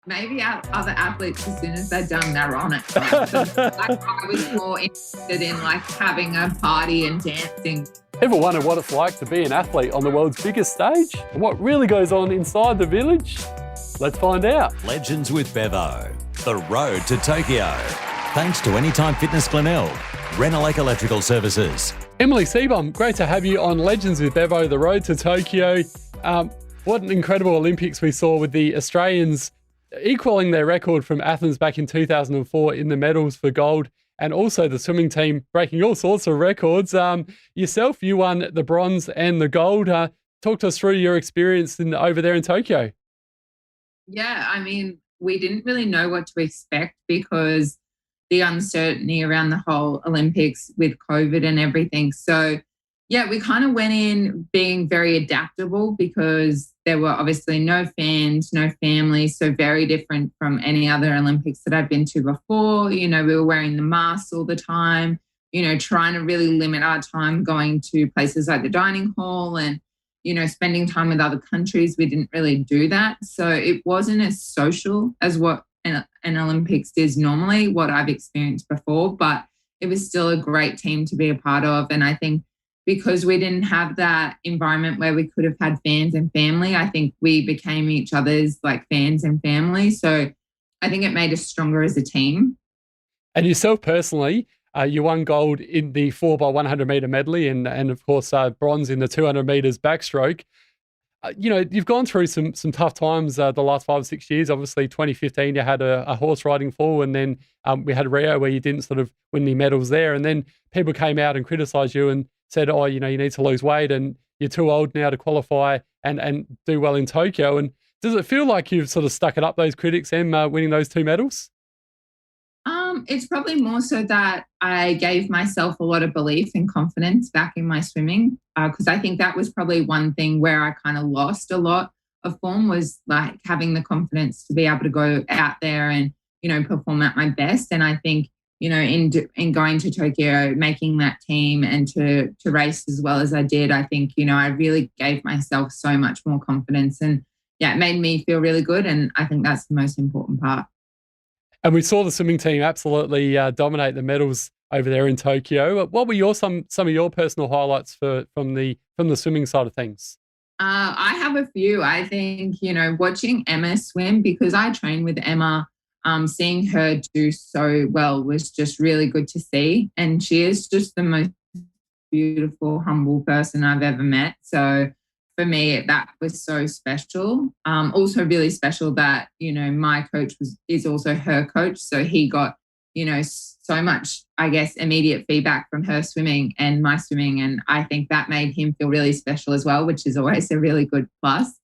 Maybe other athletes, as soon as they're done, they're on it. Like, I was more interested in like having a party and dancing. Ever wonder what it's like to be an athlete on the world's biggest stage? And what really goes on inside the village? Let's find out. Legends with Bevo. The road to Tokyo. Thanks to Anytime Fitness Glenelg, Renelec Electrical Services. Emily Seebohm, great to have you on Legends with Bevo, the road to Tokyo. What an incredible Olympics we saw with the Australians equalling their record from Athens back in 2004 in the medals for gold, and also the swimming team breaking all sorts of records. Yourself, you won the bronze and the gold. Talk to us through your experience over there in Tokyo. Yeah, I mean, we didn't really know what to expect because the uncertainty around the whole Olympics with COVID and everything. So, yeah, we kind of went in being very adaptable because there were obviously no fans, no family, so very different from any other Olympics that I've been to before. You know, we were wearing the masks all the time, you know, trying to really limit our time going to places like the dining hall and, you know, spending time with other countries. We didn't really do that. So it wasn't as social as what an Olympics is normally, what I've experienced before, but it was still a great team to be a part of. And I think because we didn't have that environment where we could have had fans and family, I think we became each other's like fans and family. So I think it made us stronger as a team. And yourself personally, you won gold in the 4x100 metre medley and of course, bronze in the 200 metres backstroke. You know, you've gone through some tough times the last 5 or 6 years. Obviously, 2015, you had a horse riding fall, and then we had Rio where you didn't sort of win any medals there. And then people came out and criticised you and said, oh, you know, you need to lose weight and you're too old now to qualify and do well in Tokyo. And does it feel like you've sort of stuck it up, those critics, and winning those 2 medals? It's probably more so that I gave myself a lot of belief and confidence back in my swimming, because I think that was probably one thing where I kind of lost a lot of form, was like having the confidence to be able to go out there and, you know, perform at my best. And I think, you know, in going to Tokyo, making that team and to race as well as I did, I think, you know, I really gave myself so much more confidence, and yeah, it made me feel really good. And I think that's the most important part. And we saw the swimming team absolutely dominate the medals over there in Tokyo. What were some of your personal highlights from the swimming side of things? I have a few. I think, you know, watching Emma swim, because I train with Emma, seeing her do so well was just really good to see. And she is just the most beautiful, humble person I've ever met. So for me, that was so special. Also really special that, you know, my coach is also her coach. So he got, you know, so much, I guess, immediate feedback from her swimming and my swimming. And I think that made him feel really special as well, which is always a really good plus.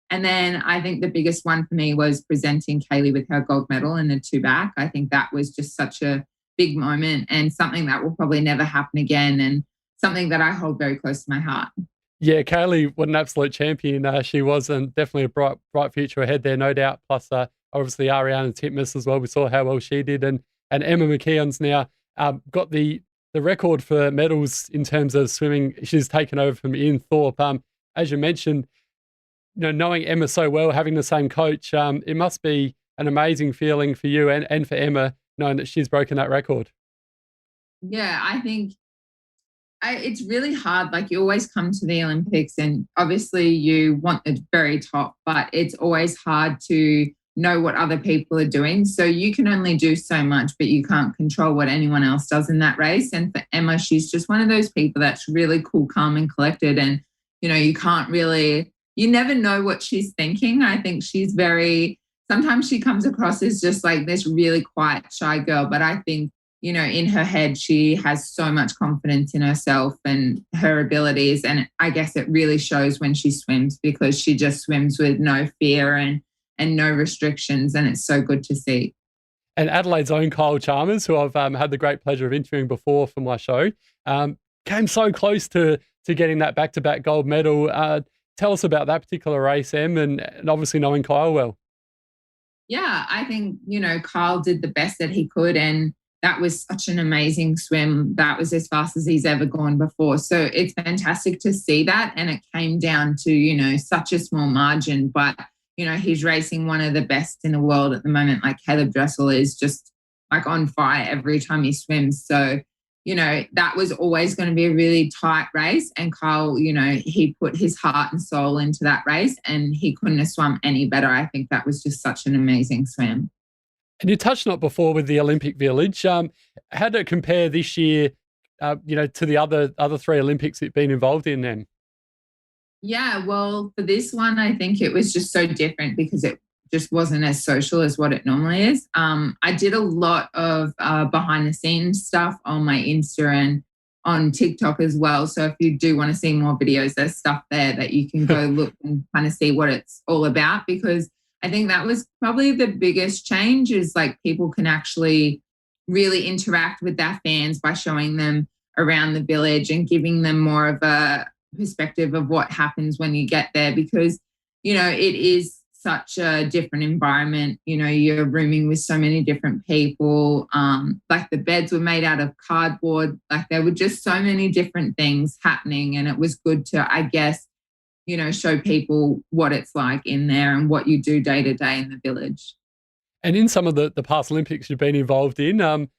And then I think the biggest one for me was presenting Kaylee with her gold medal in the 2-back. I think that was just such a big moment and something that will probably never happen again, and something that I hold very close to my heart. Yeah, Kaylee, what an absolute champion she was, and definitely a bright future ahead there, no doubt. Plus, obviously, Ariana Titmus as well. We saw how well she did. And Emma McKeon's now got the record for medals in terms of swimming. She's taken over from Ian Thorpe. As you mentioned, you know, knowing Emma so well, having the same coach, it must be an amazing feeling for you and for Emma, knowing that she's broken that record. Yeah, I think it's really hard. Like, you always come to the Olympics and obviously you want the very top, but it's always hard to know what other people are doing. So you can only do so much, but you can't control what anyone else does in that race. And for Emma, she's just one of those people that's really cool, calm and collected. And, you know, you never know what she's thinking. I think sometimes she comes across as just like this really quiet, shy girl, but I think, you know, in her head, she has so much confidence in herself and her abilities. And I guess it really shows when she swims, because she just swims with no fear and no restrictions. And it's so good to see. And Adelaide's own Kyle Chalmers, who I've had the great pleasure of interviewing before for my show, came so close to getting that back-to-back gold medal. Tell us about that particular race, Em, and obviously knowing Kyle well. Yeah, I think, you know, Kyle did the best that he could, and that was such an amazing swim. That was as fast as he's ever gone before. So it's fantastic to see that. And it came down to, you know, such a small margin. But, he's racing one of the best in the world at the moment. Like Caleb Dressel is just like on fire every time he swims. So, that was always going to be a really tight race. And Kyle, he put his heart and soul into that race and he couldn't have swum any better. I think that was just such an amazing swim. And you touched on it before with the Olympic Village. How did it compare this year, to the other three Olympics you've been involved in then? Yeah, well, for this one, I think it was just so different because it just wasn't as social as what it normally is. I did a lot of behind the scenes stuff on my Insta and on TikTok as well. So if you do want to see more videos, there's stuff there that you can go look and kind of see what it's all about, because I think that was probably the biggest change is like people can actually really interact with their fans by showing them around the village and giving them more of a perspective of what happens when you get there, because, it is such a different environment. You're rooming with so many different people. Like the beds were made out of cardboard. Like there were just so many different things happening. And it was good to, I guess, show people what it's like in there and what you do day to day in the village. And in some of the past Olympics you've been involved in,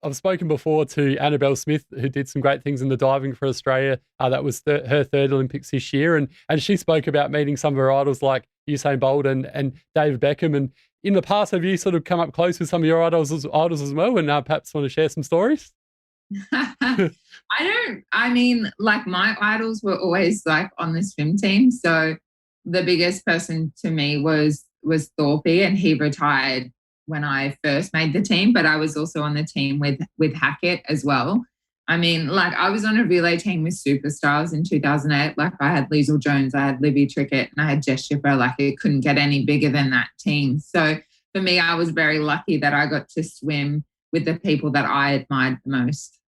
I've spoken before to Annabelle Smith, who did some great things in the diving for Australia. That was her third Olympics this year. And she spoke about meeting some of her idols like Usain Bolt and David Beckham. And in the past, have you sort of come up close with some of your idols as well and perhaps want to share some stories? Like my idols were always like on the swim team. So the biggest person to me was Thorpe, and he retired when I first made the team, but I was also on the team with Hackett as well. I was on a relay team with superstars in 2008. Like I had Liesl Jones, I had Livy Trickett, and I had Jess Shipper. Like it couldn't get any bigger than that team. So for me, I was very lucky that I got to swim with the people that I admired the most.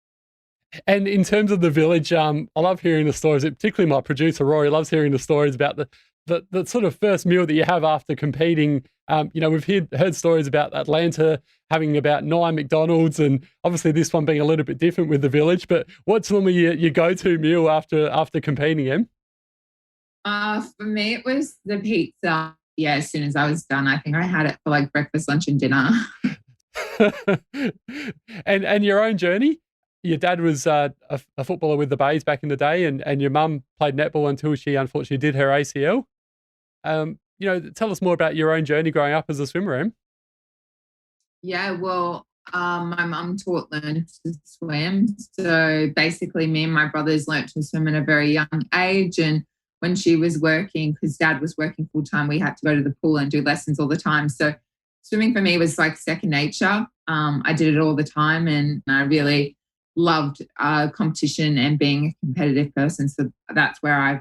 And in terms of the village, I love hearing the stories, particularly my producer, Rory, loves hearing the stories about the sort of first meal that you have after competing. We've heard stories about Atlanta having about 9 McDonald's, and obviously this one being a little bit different with the village. But what's normally your go-to meal after competing, Em? For me, it was the pizza. Yeah, as soon as I was done, I think I had it for like breakfast, lunch, and dinner. And your own journey? Your dad was a footballer with the Bays back in the day, and your mum played netball until she unfortunately did her ACL. Tell us more about your own journey growing up as a swimmer, Em. Yeah, well, my mum learned to swim. So basically me and my brothers learned to swim at a very young age. And when she was working, because dad was working full time, we had to go to the pool and do lessons all the time. So swimming for me was like second nature. I did it all the time, and I really loved competition and being a competitive person. So that's where I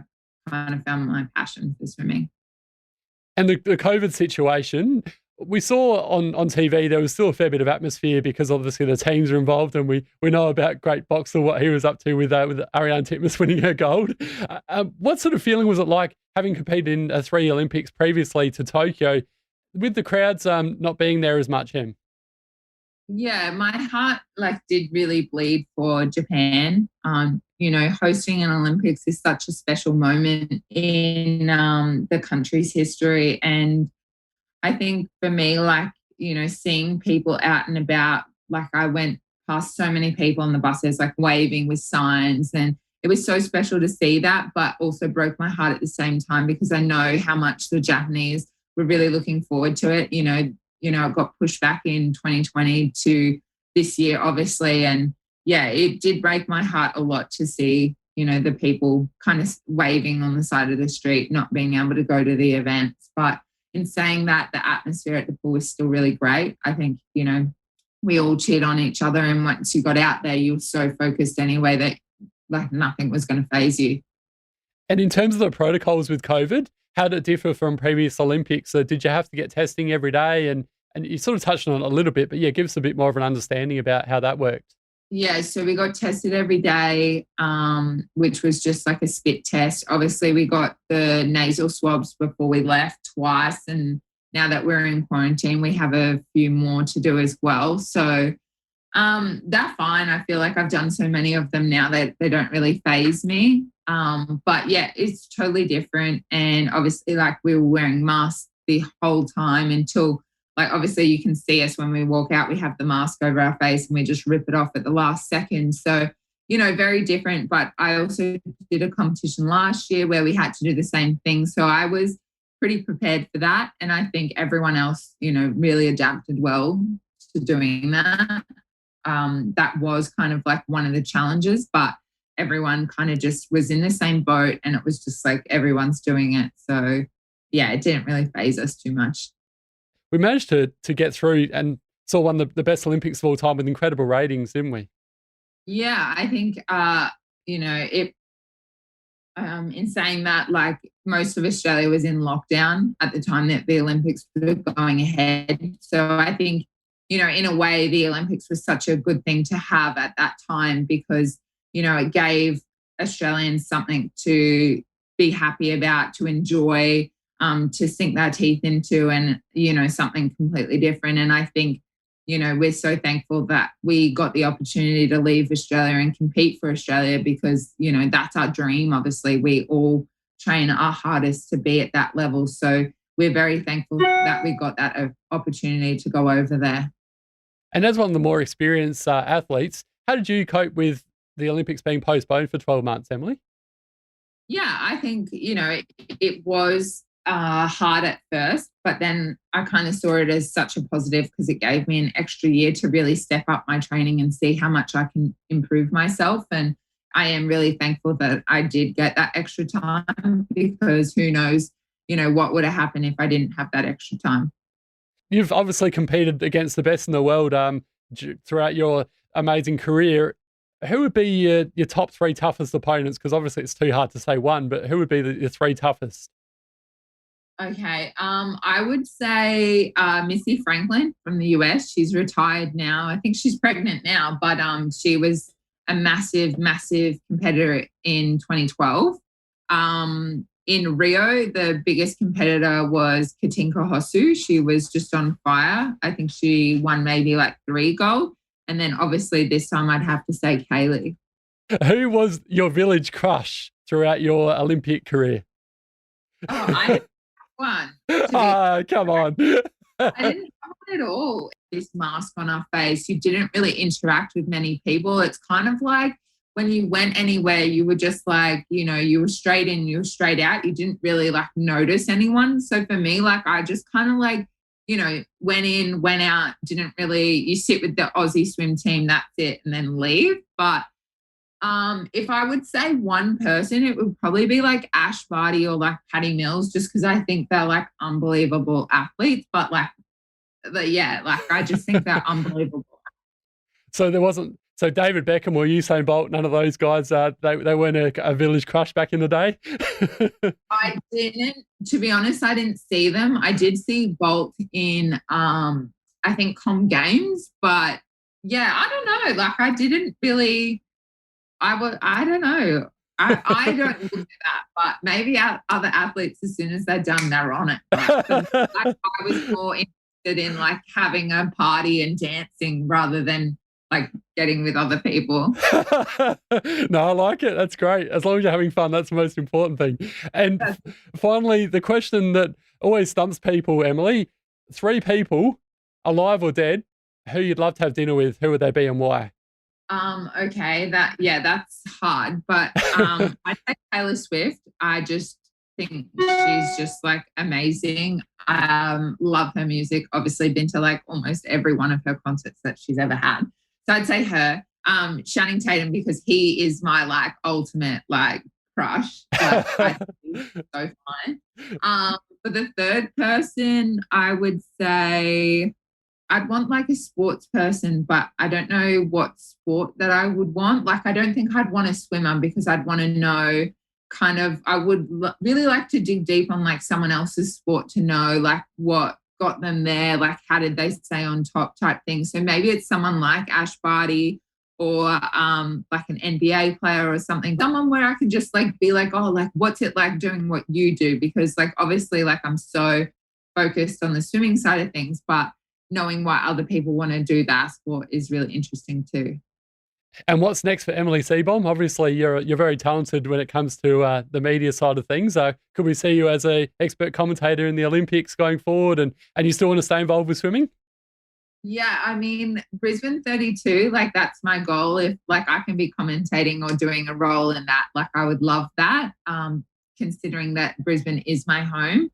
kind of found my passion for swimming. And the COVID situation, we saw on TV there was still a fair bit of atmosphere because obviously the teams are involved, and we know about great boxer, what he was up to with Ariane Titmus winning her gold. What sort of feeling was it like having competed in 3 Olympics previously to Tokyo with the crowds not being there as much, Em? Yeah, my heart did really bleed for Japan. Hosting an Olympics is such a special moment in the country's history. And I think for me, seeing people out and about, I went past so many people on the buses, waving with signs. And it was so special to see that, but also broke my heart at the same time because I know how much the Japanese were really looking forward to it. It got pushed back in 2020 to this year, obviously. And yeah, it did break my heart a lot to see, the people kind of waving on the side of the street, not being able to go to the events. But in saying that, the atmosphere at the pool was still really great. I think, we all cheered on each other. And once you got out there, you were so focused anyway that nothing was going to faze you. And in terms of the protocols with COVID, how did it differ from previous Olympics? So did you have to get testing every day? And you sort of touched on it a little bit, but yeah, give us a bit more of an understanding about how that worked. Yeah, so we got tested every day, which was just like a spit test. Obviously, we got the nasal swabs before we left twice. And now that we're in quarantine, we have a few more to do as well. So they're fine. I feel like I've done so many of them now that they don't really faze me. But yeah, it's totally different. And obviously, we were wearing masks the whole time until, like, obviously you can see us when we walk out, we have the mask over our face and we just rip it off at the last second. So, very different. But I also did a competition last year where we had to do the same thing. So I was pretty prepared for that. And I think everyone else, really adapted well to doing that. That was kind of like one of the challenges, but everyone kind of just was in the same boat and it was just like everyone's doing it. So yeah, it didn't really faze us too much. We managed to get through and saw one of the best Olympics of all time with incredible ratings, didn't we? Yeah, I think, it, in saying that, like, most of Australia was in lockdown at the time that the Olympics were going ahead. So I think, in a way, the Olympics was such a good thing to have at that time because, it gave Australians something to be happy about, to enjoy, to sink their teeth into, and, something completely different. And I think, we're so thankful that we got the opportunity to leave Australia and compete for Australia because, that's our dream. Obviously, we all train our hardest to be at that level. So we're very thankful that we got that opportunity to go over there. And as one of the more experienced athletes, how did you cope with the Olympics being postponed for 12 months, Emily? Yeah, I think, it was hard at first, but then I kind of saw it as such a positive because it gave me an extra year to really step up my training and see how much I can improve myself. And I am really thankful that I did get that extra time because who knows, what would have happened if I didn't have that extra time. You've obviously competed against the best in the world throughout your amazing career. Who would be your top three toughest opponents? Because obviously it's too hard to say one, but who would be your three toughest? Okay. I would say Missy Franklin from the US. She's retired now. I think she's pregnant now, but she was a massive, massive competitor in 2012. In Rio, the biggest competitor was Katinka Hosu. She was just on fire. I think she won maybe like 3 gold. And then obviously this time I'd have to say Kaylee. Who was your village crush throughout your Olympic career? Oh, I didn't have one. Come on. I didn't have one at all. This mask on our face, you didn't really interact with many people. It's kind of like when you went anywhere, you were just like, you were straight in, you were straight out. You didn't really like notice anyone. So for me, like, I just kind of like, went in, went out, didn't really, you sit with the Aussie swim team, that's it, and then leave. But if I would say one person, it would probably be like Ash Barty or like Patty Mills, just because I think they're like unbelievable athletes. But yeah, like I just think they're unbelievable. So so David Beckham or Usain Bolt, none of those guys, they weren't a village crush back in the day? I didn't, to be honest, I didn't see them. I did see Bolt in, I think, Com Games, but yeah, I don't know. Like I didn't really, I don't know. I don't look at that, but maybe other athletes, as soon as they're done, they're on it. But I was more interested in like having a party and dancing rather than like getting with other people. No, I like it. That's great. As long as you're having fun, that's the most important thing. And finally, the question that always stumps people, Emily, 3 people, alive or dead, who you'd love to have dinner with, who would they be and why? Okay, that's hard, but I say Taylor Swift. I just think she's just like amazing. Love her music. Obviously, been to like almost every one of her concerts that she's ever had. So I'd say her. Channing Tatum, because he is my like ultimate like crush. Like, I think he's so fun. For the third person, I would say I'd want like a sports person, but I don't know what sport that I would want. Like, I don't think I'd want a swimmer because I'd want to know kind of, I would really like to dig deep on like someone else's sport to know like what got them there, like how did they stay on top type thing. So maybe it's someone like Ash Barty or like an NBA player or something, someone where I can just like be like, oh, like what's it like doing what you do? Because like obviously like I'm so focused on the swimming side of things, but knowing why other people want to do that sport is really interesting too. And what's next for Emily Seebohm? Obviously, you're very talented when it comes to the media side of things. Could we see you as a expert commentator in the Olympics going forward? And you still want to stay involved with swimming? Yeah, I mean, Brisbane 32, like that's my goal. If like I can be commentating or doing a role in that, like I would love that, considering that Brisbane is my home.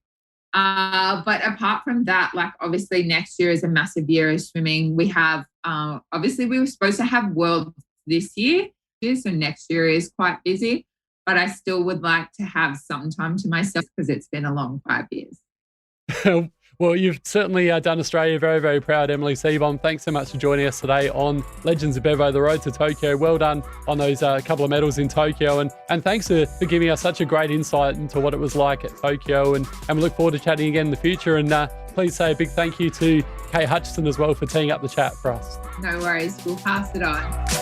But apart from that, like obviously next year is a massive year of swimming. We have, obviously we were supposed to have Worlds this year, so next year is quite busy, but I still would like to have some time to myself because it's been a long 5 years. Well, you've certainly done Australia very, very proud, Emily Seebohm. Thanks so much for joining us today on Legends of Bevo, the road to Tokyo. Well done on those couple of medals in Tokyo. And thanks for giving us such a great insight into what it was like at Tokyo. And we look forward to chatting again in the future. And please say a big thank you to Kate Hutchison as well for teeing up the chat for us. No worries. We'll pass it on.